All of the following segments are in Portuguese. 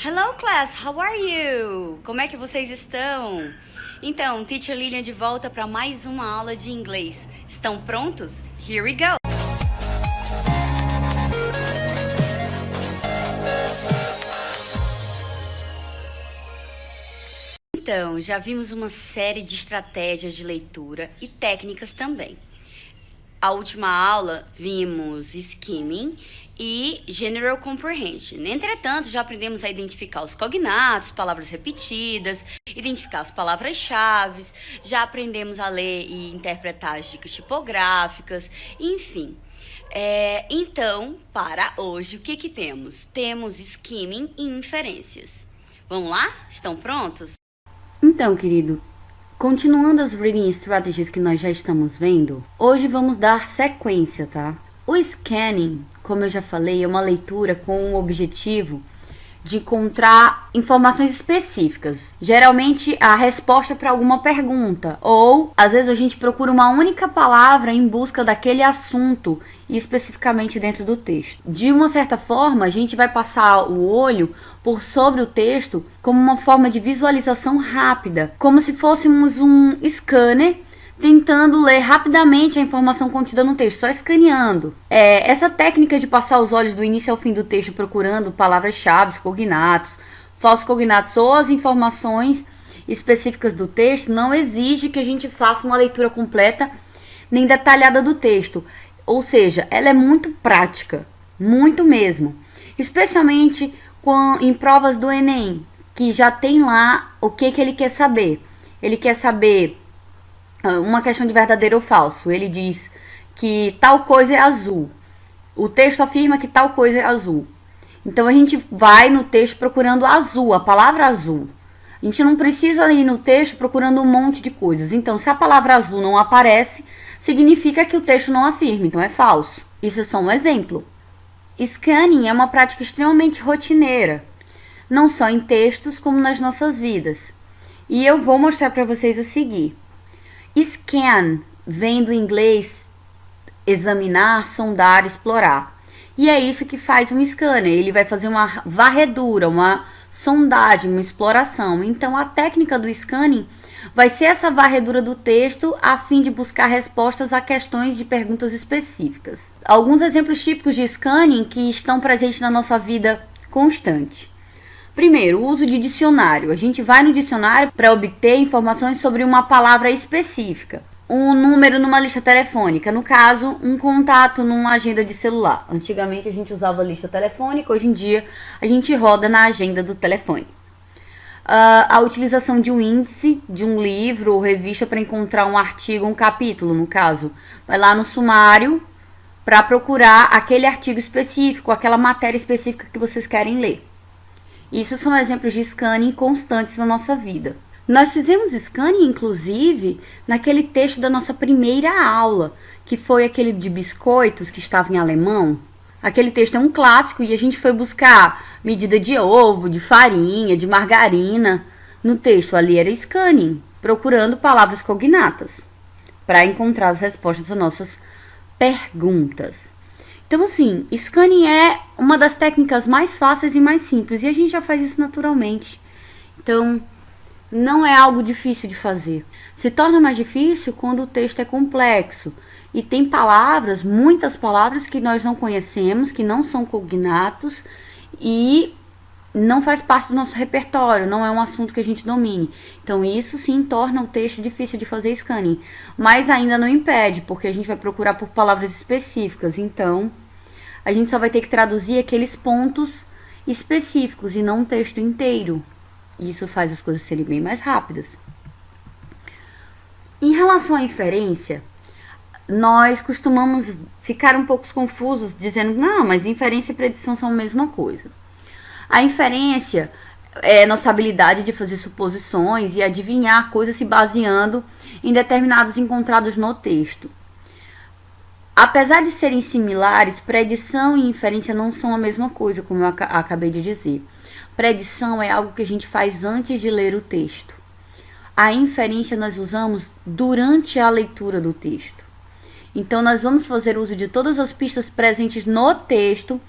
Hello class, how are you? Como é que vocês estão? Então, Teacher Lilian de volta para mais uma aula de inglês. Estão prontos? Here we go! Então, já vimos uma série de estratégias de leitura e técnicas também. A última aula vimos skimming e general comprehension. Entretanto, já aprendemos a identificar os cognatos, palavras repetidas, identificar as palavras-chave, já aprendemos a ler e interpretar as dicas tipográficas, enfim. Então, para hoje, o que temos? Temos skimming e inferências. Vamos lá? Estão prontos? Então, querido, continuando as reading strategies que nós já estamos vendo, hoje vamos dar sequência, tá? O scanning, como eu já falei, é uma leitura com o objetivo de encontrar informações específicas. Geralmente, a resposta para alguma pergunta. Ou, às vezes, a gente procura uma única palavra em busca daquele assunto, especificamente dentro do texto. De uma certa forma, a gente vai passar o olho por sobre o texto como uma forma de visualização rápida, como se fôssemos um scanner tentando ler rapidamente a informação contida no texto, só escaneando. Essa técnica de passar os olhos do início ao fim do texto procurando palavras-chave, cognatos, falsos cognatos ou as informações específicas do texto não exige que a gente faça uma leitura completa nem detalhada do texto. Ou seja, ela é muito prática, muito mesmo. Especialmente em provas do Enem, que já tem lá o que ele quer saber. Ele quer saber uma questão de verdadeiro ou falso. Ele diz que tal coisa é azul. O texto afirma que tal coisa é azul. Então a gente vai no texto procurando azul, a palavra azul. A gente não precisa ir no texto procurando um monte de coisas. Então, se a palavra azul não aparece, significa que o texto não afirma, então é falso. Isso é só um exemplo. Scanning é uma prática extremamente rotineira, não só em textos como nas nossas vidas. E eu vou mostrar para vocês a seguir. Scan vem do inglês examinar, sondar, explorar. E é isso que faz um scanner. Ele vai fazer uma varredura, uma sondagem, uma exploração. Então, a técnica do scanning vai ser essa varredura do texto a fim de buscar respostas a questões de perguntas específicas. Alguns exemplos típicos de scanning que estão presentes na nossa vida constante. Primeiro, o uso de dicionário. A gente vai no dicionário para obter informações sobre uma palavra específica. Um número numa lista telefônica. No caso, um contato numa agenda de celular. Antigamente a gente usava lista telefônica, hoje em dia a gente roda na agenda do telefone. A utilização de um índice, de um livro ou revista para encontrar um artigo, um capítulo, no caso. Vai lá no sumário para procurar aquele artigo específico, aquela matéria específica que vocês querem ler. Isso são exemplos de scanning constantes na nossa vida. Nós fizemos scanning, inclusive, naquele texto da nossa primeira aula, que foi aquele de biscoitos, que estava em alemão. Aquele texto é um clássico e a gente foi buscar medida de ovo, de farinha, de margarina. No texto ali era scanning, procurando palavras cognatas, para encontrar as respostas às nossas perguntas. Então, assim, scanning é uma das técnicas mais fáceis e mais simples. E a gente já faz isso naturalmente. Então, não é algo difícil de fazer. Se torna mais difícil quando o texto é complexo. E tem palavras, muitas palavras que nós não conhecemos, que não são cognatos. E não faz parte do nosso repertório, não é um assunto que a gente domine. Então, isso sim torna o texto difícil de fazer scanning. Mas ainda não impede, porque a gente vai procurar por palavras específicas. Então, a gente só vai ter que traduzir aqueles pontos específicos e não o texto inteiro. Isso faz as coisas serem bem mais rápidas. Em relação à inferência, nós costumamos ficar um pouco confusos, dizendo, não, mas inferência e predição são a mesma coisa. A inferência é nossa habilidade de fazer suposições e adivinhar coisas se baseando em determinados encontrados no texto. Apesar de serem similares, predição e inferência não são a mesma coisa, como eu acabei de dizer. Predição é algo que a gente faz antes de ler o texto. A inferência nós usamos durante a leitura do texto. Então, nós vamos fazer uso de todas as pistas presentes no texto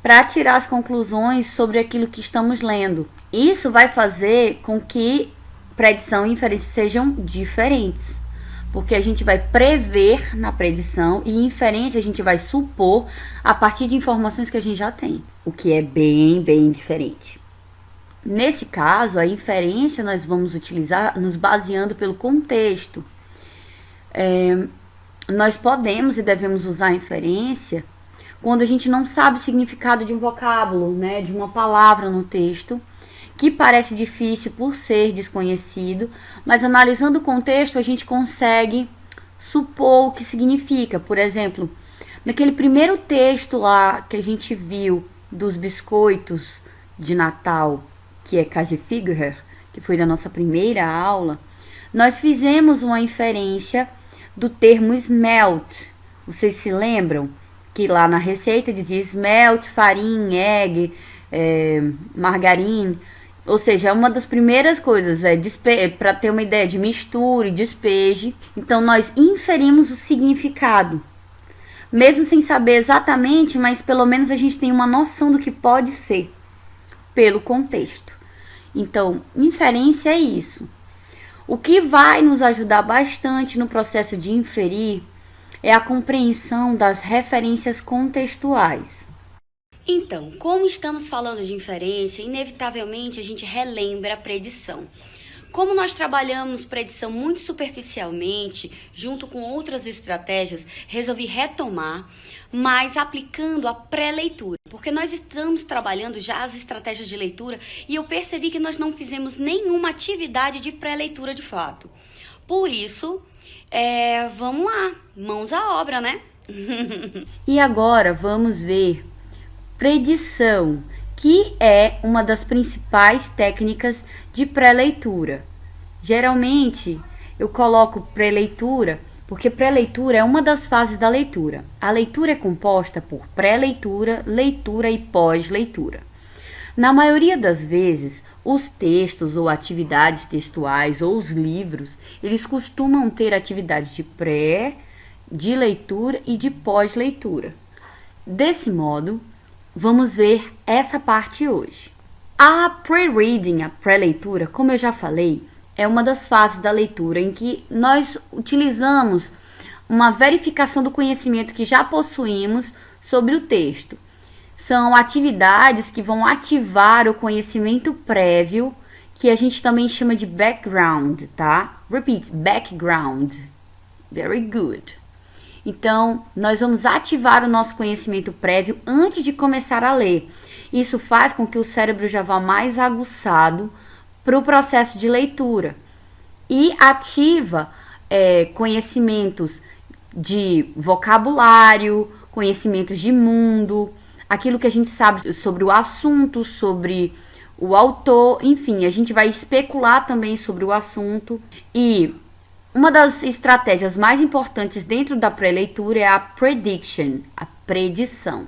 para tirar as conclusões sobre aquilo que estamos lendo. Isso vai fazer com que predição e inferência sejam diferentes, porque a gente vai prever na predição e inferência a gente vai supor a partir de informações que a gente já tem, o que é bem diferente. Nesse caso, a inferência nós vamos utilizar nos baseando pelo contexto. Nós podemos e devemos usar a inferência quando a gente não sabe o significado de um vocábulo, né, de uma palavra no texto, que parece difícil por ser desconhecido, mas analisando o contexto a gente consegue supor o que significa. Por exemplo, naquele primeiro texto lá que a gente viu dos biscoitos de Natal, que é Käsefigurer, que foi da nossa primeira aula, nós fizemos uma inferência do termo smelt. Vocês se lembram que lá na receita dizia smelt, farinha, egg, margarine, ou seja, uma das primeiras coisas para ter uma ideia de mistura e despeje. Então nós inferimos o significado, mesmo sem saber exatamente, mas pelo menos a gente tem uma noção do que pode ser pelo contexto. Então, inferência é isso. O que vai nos ajudar bastante no processo de inferir é a compreensão das referências contextuais. Então, como estamos falando de inferência, inevitavelmente a gente relembra a predição. Como nós trabalhamos predição muito superficialmente, junto com outras estratégias, resolvi retomar, mas aplicando a pré-leitura. Porque nós estamos trabalhando já as estratégias de leitura e eu percebi que nós não fizemos nenhuma atividade de pré-leitura de fato. Por isso, vamos lá, mãos à obra, né? E agora vamos ver predição, que é uma das principais técnicas de pré-leitura. Geralmente eu coloco pré-leitura porque pré-leitura é uma das fases da leitura. A leitura é composta por pré-leitura, leitura e pós-leitura. Na maioria das vezes, os textos ou atividades textuais ou os livros, eles costumam ter atividades de pré, de leitura e de pós-leitura. Desse modo, vamos ver essa parte hoje. A pre-reading, a pré-leitura, como eu já falei, é uma das fases da leitura em que nós utilizamos uma verificação do conhecimento que já possuímos sobre o texto. São atividades que vão ativar o conhecimento prévio, que a gente também chama de background, tá? Repeat, background. Very good. Então, nós vamos ativar o nosso conhecimento prévio antes de começar a ler. Isso faz com que o cérebro já vá mais aguçado para o processo de leitura e ativa conhecimentos de vocabulário, conhecimentos de mundo, aquilo que a gente sabe sobre o assunto, sobre o autor, enfim, a gente vai especular também sobre o assunto. E uma das estratégias mais importantes dentro da pré-leitura é a prediction, a predição,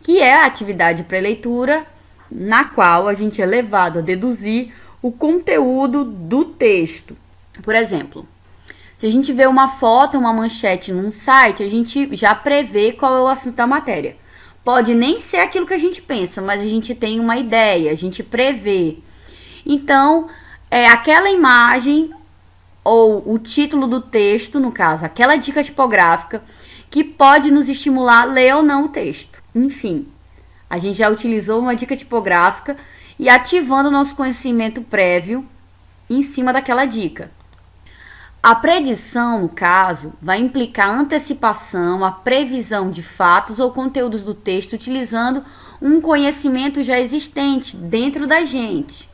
que é a atividade pré-leitura na qual a gente é levado a deduzir o conteúdo do texto. Por exemplo, se a gente vê uma foto, uma manchete num site, a gente já prevê qual é o assunto da matéria. Pode nem ser aquilo que a gente pensa, mas a gente tem uma ideia, a gente prevê. Então, aquela imagem ou o título do texto, no caso, aquela dica tipográfica, que pode nos estimular a ler ou não o texto. Enfim, a gente já utilizou uma dica tipográfica e ativando o nosso conhecimento prévio em cima daquela dica. A predição, no caso, vai implicar a antecipação, a previsão de fatos ou conteúdos do texto utilizando um conhecimento já existente dentro da gente.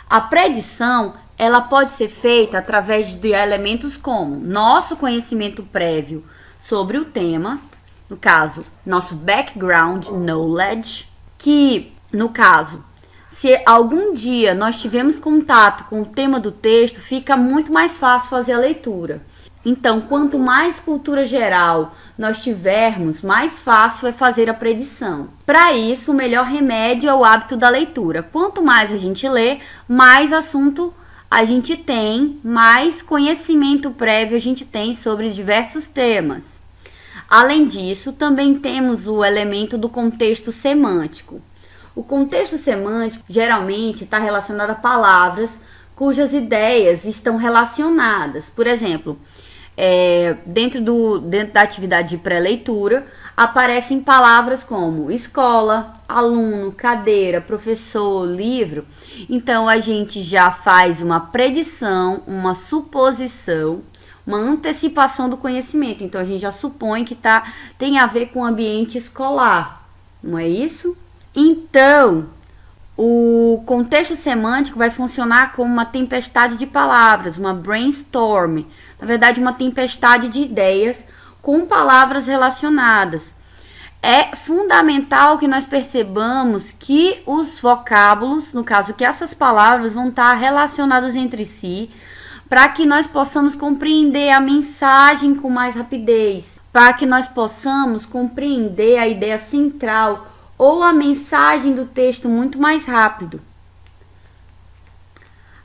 A predição, ela pode ser feita através de elementos como nosso conhecimento prévio sobre o tema, no caso, nosso background knowledge, que, no caso, se algum dia nós tivermos contato com o tema do texto, fica muito mais fácil fazer a leitura. Então, quanto mais cultura geral nós tivermos, mais fácil é fazer a predição. Para isso, o melhor remédio é o hábito da leitura. Quanto mais a gente lê, mais assunto a gente tem, mais conhecimento prévio a gente tem sobre diversos temas. Além disso, também temos o elemento do contexto semântico. O contexto semântico geralmente está relacionado a palavras cujas ideias estão relacionadas. Por exemplo, dentro da atividade de pré-leitura, aparecem palavras como escola, aluno, cadeira, professor, livro. Então, a gente já faz uma predição, uma suposição, uma antecipação do conhecimento. Então, a gente já supõe que tem a ver com o ambiente escolar, não é isso? Então, o contexto semântico vai funcionar como uma tempestade de palavras, uma brainstorm. Na verdade, uma tempestade de ideias com palavras relacionadas. É fundamental que nós percebamos que os vocábulos, no caso que essas palavras vão estar relacionadas entre si, para que nós possamos compreender a mensagem com mais rapidez, para que nós possamos compreender a ideia central ou a mensagem do texto muito mais rápido.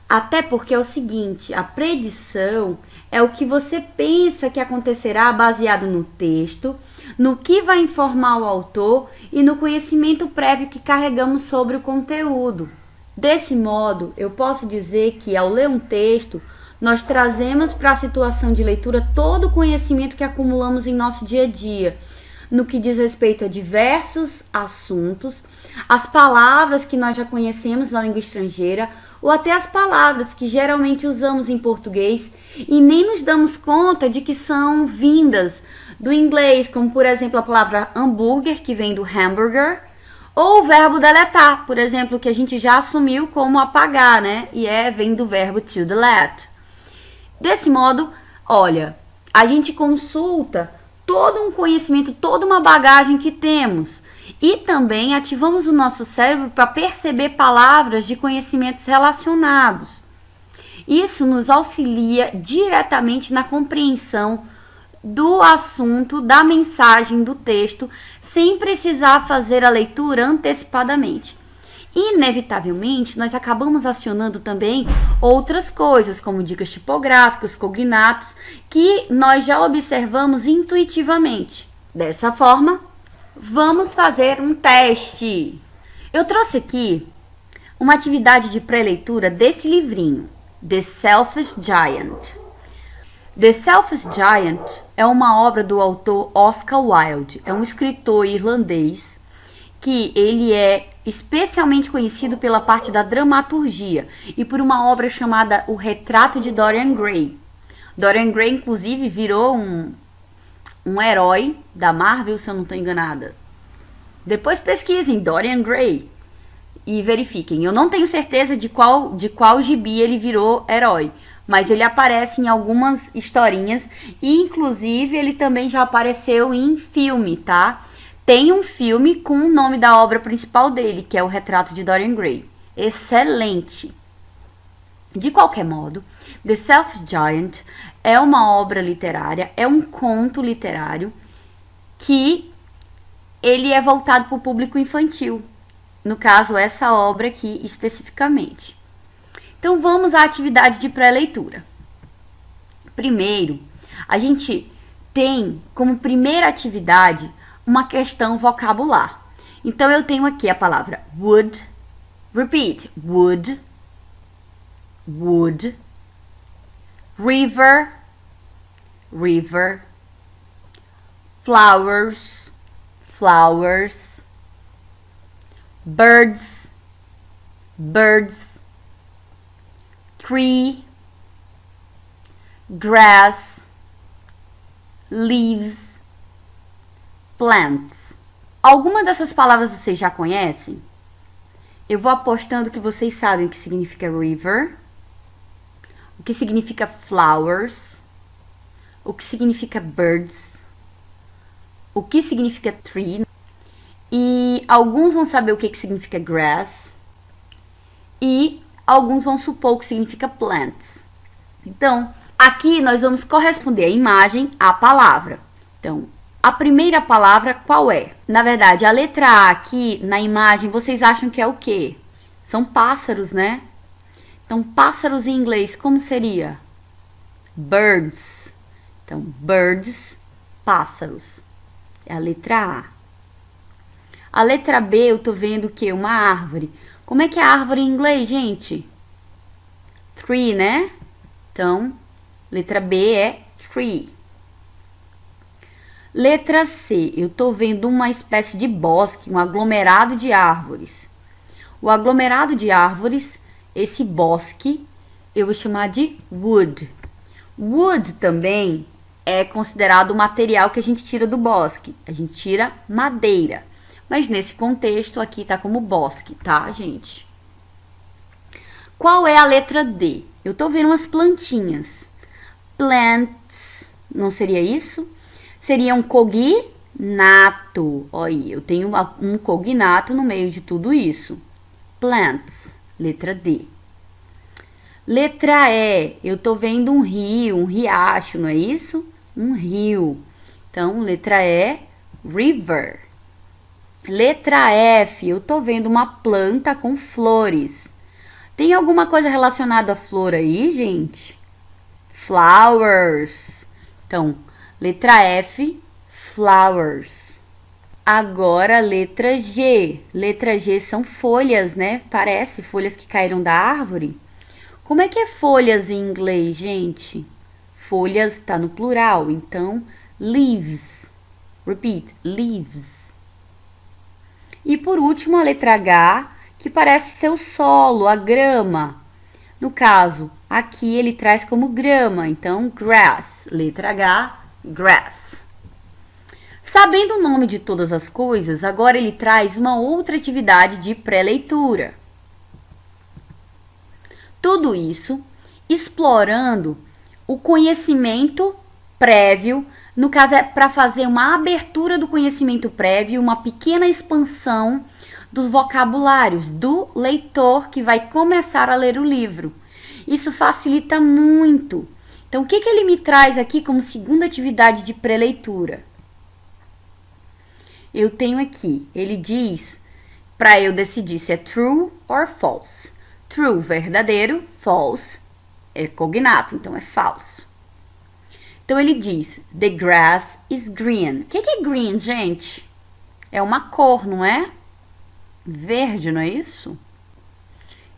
Até porque é o seguinte, a predição é o que você pensa que acontecerá baseado no texto, no que vai informar o autor e no conhecimento prévio que carregamos sobre o conteúdo. Desse modo, eu posso dizer que ao ler um texto, nós trazemos para a situação de leitura todo o conhecimento que acumulamos em nosso dia a dia, no que diz respeito a diversos assuntos, as palavras que nós já conhecemos na língua estrangeira, ou até as palavras que geralmente usamos em português e nem nos damos conta de que são vindas do inglês, como por exemplo a palavra hambúrguer, que vem do hamburger, ou o verbo deletar, por exemplo, que a gente já assumiu como apagar, né? E vem do verbo to delete. Desse modo, olha, a gente consulta todo um conhecimento, toda uma bagagem que temos. E também ativamos o nosso cérebro para perceber palavras de conhecimentos relacionados. Isso nos auxilia diretamente na compreensão do assunto, da mensagem do texto, sem precisar fazer a leitura antecipadamente. Inevitavelmente, nós acabamos acionando também outras coisas, como dicas tipográficas, cognatos, que nós já observamos intuitivamente. Dessa forma, vamos fazer um teste. Eu trouxe aqui uma atividade de pré-leitura desse livrinho, The Selfish Giant. The Selfish Giant é uma obra do autor Oscar Wilde. É um escritor irlandês que ele é especialmente conhecido pela parte da dramaturgia e por uma obra chamada O Retrato de Dorian Gray. Dorian Gray, inclusive, virou um herói da Marvel, se eu não estou enganada. Depois pesquisem Dorian Gray e verifiquem. Eu não tenho certeza de qual gibi ele virou herói, mas ele aparece em algumas historinhas e, inclusive, ele também já apareceu em filme, tá? Tem um filme com o nome da obra principal dele, que é O Retrato de Dorian Gray. Excelente! De qualquer modo, The Selfish Giant é uma obra literária, é um conto literário que ele é voltado para o público infantil. No caso, essa obra aqui especificamente. Então, vamos à atividade de pré-leitura. Primeiro, a gente tem como primeira atividade uma questão vocabular. Então, eu tenho aqui a palavra would. Repeat. Would. Would. River. River. Flowers. Flowers. Birds. Birds. Tree. Grass. Leaves. Plants. Alguma dessas palavras vocês já conhecem? Eu vou apostando que vocês sabem o que significa river, o que significa flowers, o que significa birds, o que significa tree, e alguns vão saber o que significa grass, e alguns vão supor o que significa plants. Então, aqui nós vamos corresponder a imagem à palavra. Então, a primeira palavra qual é? Na verdade, a letra A aqui na imagem, vocês acham que é o quê? São pássaros, né? Então, pássaros em inglês, como seria? Birds. Então, birds, pássaros. É a letra A. A letra B, eu tô vendo o quê? Uma árvore. Como é que é árvore em inglês, gente? Tree, né? Então, letra B é tree. Letra C, eu tô vendo uma espécie de bosque, um aglomerado de árvores. O aglomerado de árvores, esse bosque, eu vou chamar de wood. Wood também é considerado o material que a gente tira do bosque. A gente tira madeira. Mas nesse contexto aqui tá como bosque, tá, gente? Qual é a letra D? Eu tô vendo umas plantinhas. Plants, não seria isso? Seria um cognato. Olha aí, eu tenho um cognato no meio de tudo isso. Plants, letra D. Letra E, eu tô vendo um rio, um riacho, não é isso? Um rio. Então, letra E, river. Letra F, eu tô vendo uma planta com flores. Tem alguma coisa relacionada a flor aí, gente? Flowers. Então, letra F, flowers. Agora, letra G. Letra G são folhas, né? Parece folhas que caíram da árvore. Como é que é folhas em inglês, gente? Folhas tá no plural, então leaves. Repeat, leaves. E por último, a letra H, que parece ser o solo, a grama. No caso, aqui ele traz como grama, então grass. Letra H, grass. Sabendo o nome de todas as coisas, agora ele traz uma outra atividade de pré-leitura. Tudo isso explorando o conhecimento prévio. No caso, é para fazer uma abertura do conhecimento prévio, uma pequena expansão dos vocabulários do leitor que vai começar a ler o livro. Isso facilita muito. Então, o que ele me traz aqui como segunda atividade de pré-leitura? Eu tenho aqui, ele diz para eu decidir se é true or false. True, verdadeiro, false, é cognato, então é falso. Então ele diz, the grass is green. O que é green, gente? É uma cor, não é? Verde, não é isso?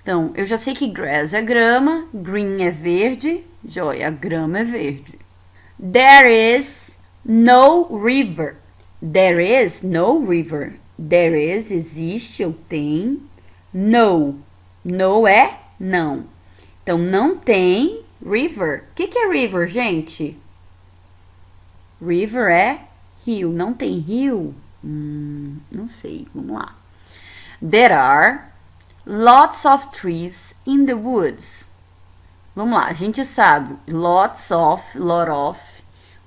Então, eu já sei que grass é grama, green é verde, joia, grama é verde. There is no river. There is no river. There is, existe ou tem. No. No é não. Então, não tem river. O que é river, gente? River é rio. Não tem rio? Não sei. Vamos lá. There are lots of trees in the woods. Vamos lá. A gente sabe lots of, lot of,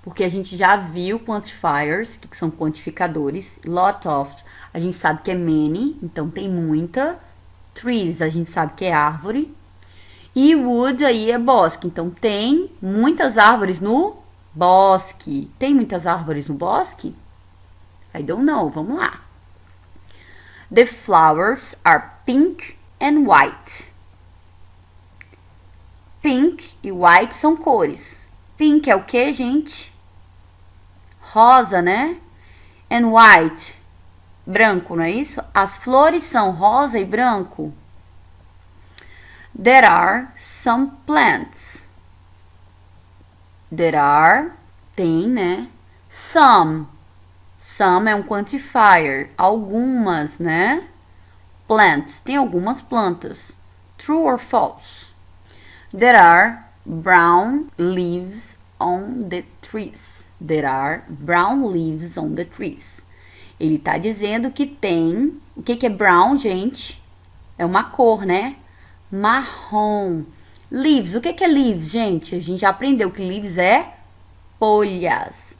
porque a gente já viu quantifiers, que são quantificadores. Lot of, a gente sabe que é many, então tem muita. Trees, a gente sabe que é árvore. E wood aí é bosque. Então, tem muitas árvores no bosque. Tem muitas árvores no bosque? I don't know. Vamos lá. The flowers are pink and white. Pink e white são cores. Pink é o que, gente? Rosa, né? And white, branco, não é isso? As flores são rosa e branco. There are some plants. There are, tem, né? Some. Some é um quantifier. Algumas, né? Plants, tem algumas plantas. True or false? There are brown leaves on the trees. There are brown leaves on the trees. Ele tá dizendo que tem... O que é brown, gente? É uma cor, né? Marrom. Leaves. O que é leaves, gente? A gente já aprendeu que leaves é folhas.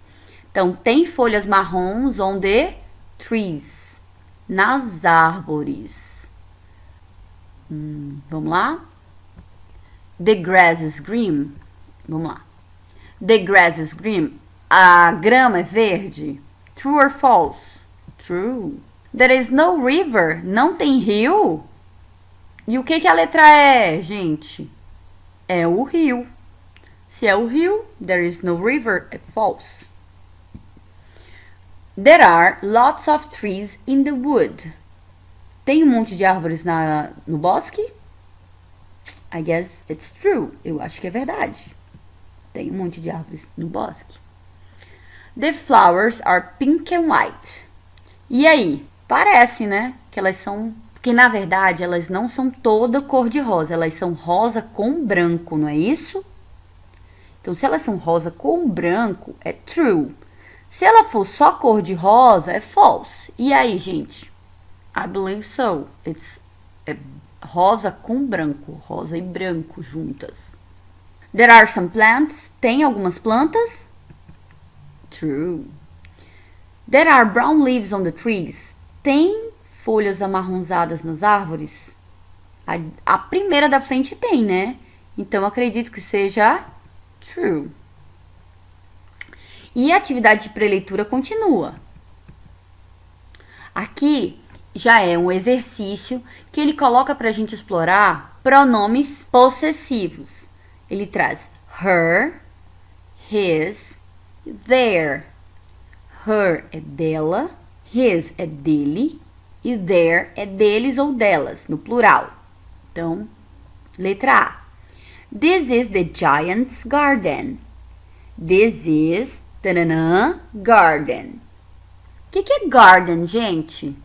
Então, tem folhas marrons on the trees. Nas árvores. Vamos lá? The grass is green. Vamos lá. The grass is green. A grama é verde. True or false? True. There is no river. Não tem rio? E o que a letra é, gente? É o rio. Se é o rio, there is no river, é false. There are lots of trees in the wood. Tem um monte de árvores no bosque? I guess it's true. Eu acho que é verdade. Tem um monte de árvores no bosque. The flowers are pink and white. E aí? Parece, né? Que elas são... Porque, na verdade, elas não são toda cor de rosa. Elas são rosa com branco, não é isso? Então, se elas são rosa com branco, é true. Se ela for só cor de rosa, é false. E aí, gente? I believe so. É rosa com branco. Rosa e branco juntas. There are some plants. Tem algumas plantas? True. There are brown leaves on the trees. Tem folhas amarronzadas nas árvores? A primeira da frente tem, né? Então, acredito que seja true. E a atividade de preleitura continua. Aqui já é um exercício que ele coloca para a gente explorar pronomes possessivos. Ele traz her, his, their. Her é dela, his é dele e their é deles ou delas, no plural. Então, letra A. This is the giant's garden. This is garden. O que é garden, gente?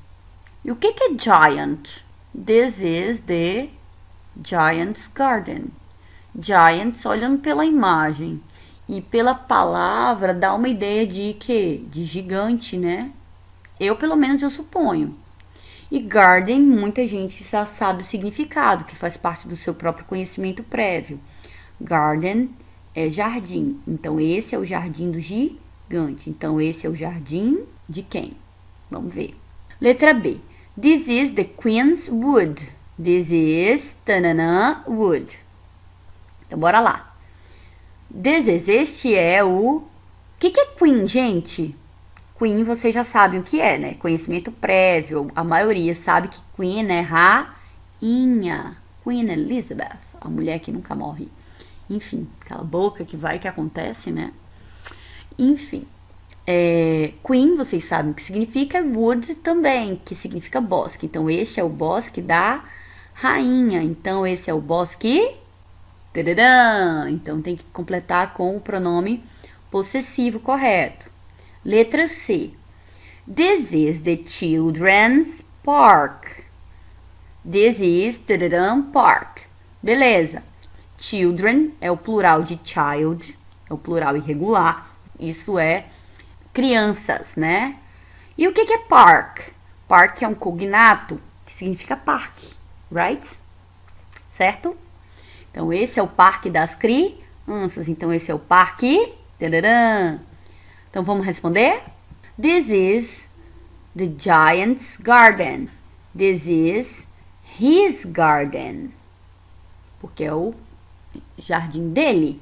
E o que é giant? This is the giant's garden. Giants, olhando pela imagem e pela palavra, dá uma ideia de quê? De gigante, né? Pelo menos, eu suponho. E garden, muita gente já sabe o significado, que faz parte do seu próprio conhecimento prévio. Garden é jardim. Então, esse é o jardim do gigante. Então, esse é o jardim de quem? Vamos ver. Letra B. This is the queen's wood. This is wood. Então, bora lá. This is, este é o... que é queen, gente? Queen, vocês já sabem o que é, né? Conhecimento prévio. A maioria sabe que queen é rainha. Queen Elizabeth, a mulher que nunca morre. Enfim, aquela boca que vai que acontece, né? Enfim. Queen, vocês sabem o que significa. Wood também, que significa bosque. Então, este é o bosque da rainha. Então, esse é o bosque... Tadadã! Então, tem que completar com o pronome possessivo correto. Letra C. This is the children's park. This is tadadã, park. Beleza. Children é o plural de child, é o plural irregular. Isso é crianças, né? E o que é park? Park é um cognato que significa parque, right? Certo? Então, esse é o parque das crianças. Então, esse é o parque. Tadadã. Então, vamos responder? This is the giant's garden. This is his garden. Porque é o jardim dele.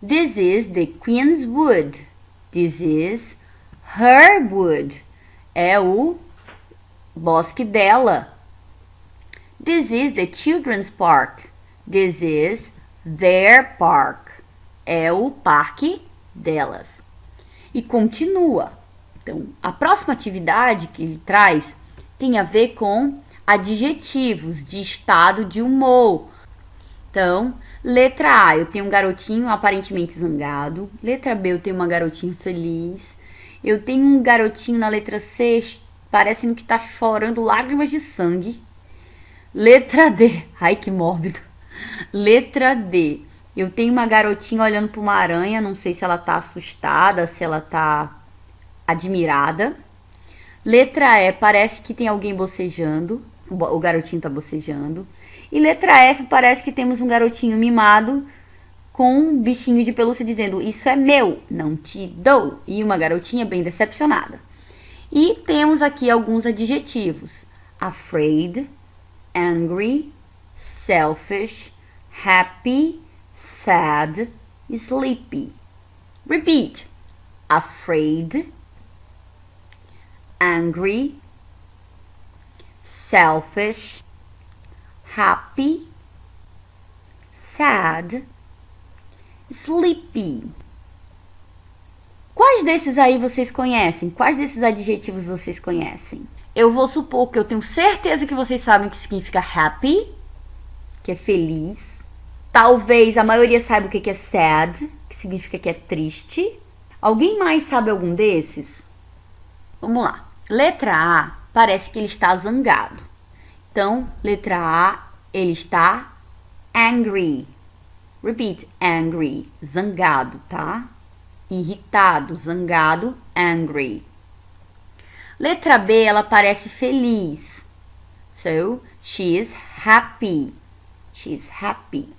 This is the queen's wood. This is her wood. É o bosque dela. This is the children's park. This is their park. É o parque delas. E continua. Então, a próxima atividade que ele traz tem a ver com adjetivos de estado de humor. Então, letra A, eu tenho um garotinho aparentemente zangado. Letra B, eu tenho uma garotinha feliz. Eu tenho um garotinho na letra C, parecendo que tá chorando lágrimas de sangue. Letra D, ai que mórbido. Letra D, eu tenho uma garotinha olhando para uma aranha, não sei se ela tá assustada, se ela tá admirada. Letra E, parece que tem alguém bocejando, o garotinho tá bocejando. E letra F, parece que temos um garotinho mimado com um bichinho de pelúcia dizendo, isso é meu, não te dou. E uma garotinha bem decepcionada. E temos aqui alguns adjetivos. Afraid, angry, selfish, happy, sad, sleepy. Repeat. Afraid, angry, selfish, happy, sad, sleepy. Quais desses aí vocês conhecem? Quais desses adjetivos vocês conhecem? Eu vou supor que eu tenho certeza que vocês sabem o que significa happy, que é feliz. Talvez a maioria saiba o que é sad, que significa que é triste. Alguém mais sabe algum desses? Vamos lá. Letra A, parece que ele está zangado. Então, letra A, ele está angry. Repeat, angry. Zangado, tá? Irritado, zangado, angry. Letra B, ela parece feliz. So, she is happy. She is happy.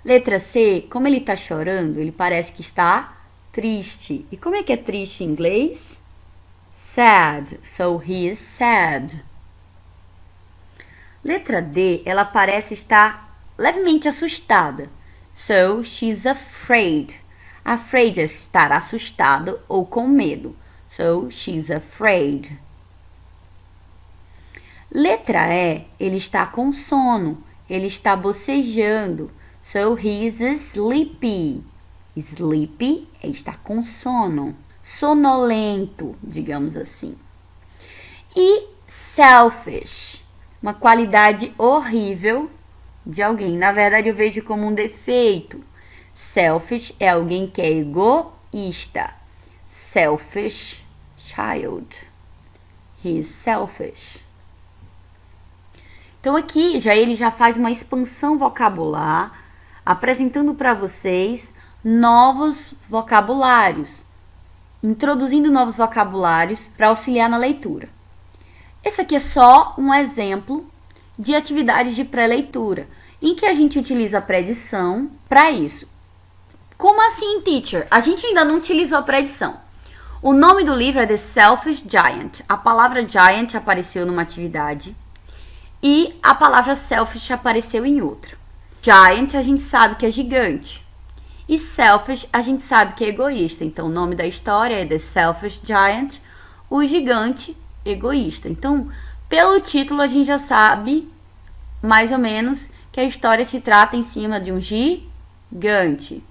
Letra C, como ele está chorando, ele parece que está triste. E como é que é triste em inglês? Sad. So, he is sad. Letra D, ela parece estar levemente assustada. So, she's afraid. Afraid é estar assustado ou com medo. So, she's afraid. Letra E, ele está com sono. Ele está bocejando. So, he is sleepy. Sleepy é estar com sono. Sonolento, digamos assim. E selfish, uma qualidade horrível de alguém. Na verdade, eu vejo como um defeito. Selfish é alguém que é egoísta. Selfish child. He is selfish. Então aqui ele já faz uma expansão vocabular, apresentando para vocês novos vocabulários, introduzindo novos vocabulários para auxiliar na leitura. Esse aqui é só um exemplo de atividades de pré-leitura, em que a gente utiliza a pré-edição para isso. Como assim, teacher? A gente ainda não utilizou a pré-edição. O nome do livro é The Selfish Giant. A palavra giant apareceu numa atividade e a palavra selfish apareceu em outra. Giant a gente sabe que é gigante. E selfish a gente sabe que é egoísta. Então o nome da história é The Selfish Giant, o gigante egoísta. Então, pelo título a gente já sabe mais ou menos que a história se trata em cima de um gigante.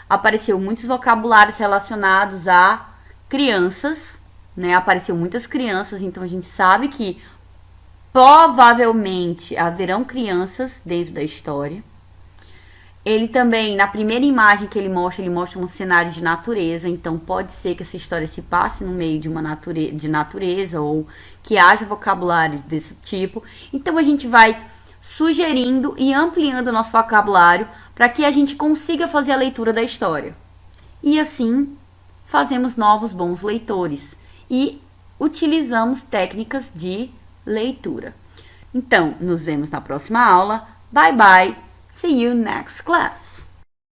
Apareceu muitos vocabulários relacionados a crianças, né? Apareceu muitas crianças, então a gente sabe que provavelmente haverão crianças dentro da história. Ele também, na primeira imagem que ele mostra um cenário de natureza, então pode ser que essa história se passe no meio de uma natureza ou que haja vocabulário desse tipo. Então a gente vai sugerindo e ampliando o nosso vocabulário para que a gente consiga fazer a leitura da história. E assim, fazemos novos bons leitores e utilizamos técnicas de leitura. Então, nos vemos na próxima aula. Bye bye. See you next class.